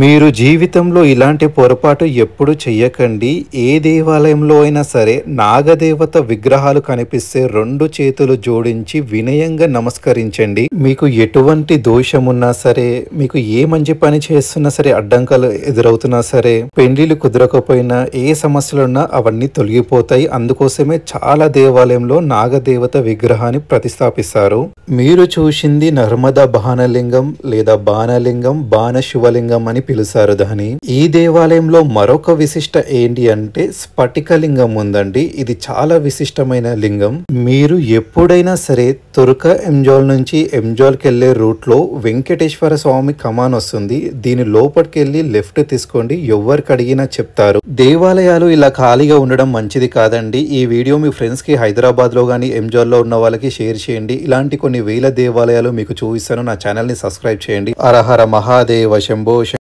మీరు జీవితంలో ఇలాంటి పొరపాటు ఎప్పుడు చెయ్యకండి. ఏ దేవాలయంలో అయినా సరే నాగదేవత విగ్రహాలు కనిపిస్తే 2 చేతులు జోడించి వినయంగా నమస్కరించండి. మీకు ఎటువంటి దోషమున్నా సరే, మీకు ఏ మంచి పని చేస్తున్నా సరే, అడ్డంకాలు ఎదురవుతున్నా సరే, పెండ్లిలు కుదరకపోయినా, ఏ సమస్యలున్నా అవన్నీ తొలగిపోతాయి. అందుకోసమే చాలా దేవాలయంలో నాగదేవత విగ్రహాన్ని ప్రతిష్టాపిస్తారు. మీరు చూసింది నర్మదా బాణలింగం లేదా బాణలింగం, బాణ శివలింగం అని పిలుస్తారు దాన్ని. ఈ దేవాలయంలో మరొక విశిష్ట ఏంటి అంటే స్ఫటికలింగం ఉందండి. ఇది చాలా విశిష్టమైన లింగం. మీరు ఎప్పుడైనా సరే తుర్క ఎంజోల్ నుంచి ఎంజోల్కి వెళ్లే రూట్ లో వెంకటేశ్వర స్వామి కమాన్ వస్తుంది. దీని లోపలికి వెళ్ళి లెఫ్ట్ తీసుకోండి. ఎవరికి అడిగినా చెప్తారు. దేవాలయాలు ఇలా ఖాళీగా ఉండడం మంచిది కాదండి. ఈ వీడియో మీ ఫ్రెండ్స్ కి హైదరాబాద్ లో గానీ ఎంజోల్ లో ఉన్న వాళ్ళకి షేర్ చేయండి. ఇలాంటి కొన్ని వేల దేవాలయాలు మీకు చూపిస్తాను. నా ఛానల్ ని సబ్స్క్రైబ్ చేయండి. హర హర మహాదేవ శంభో.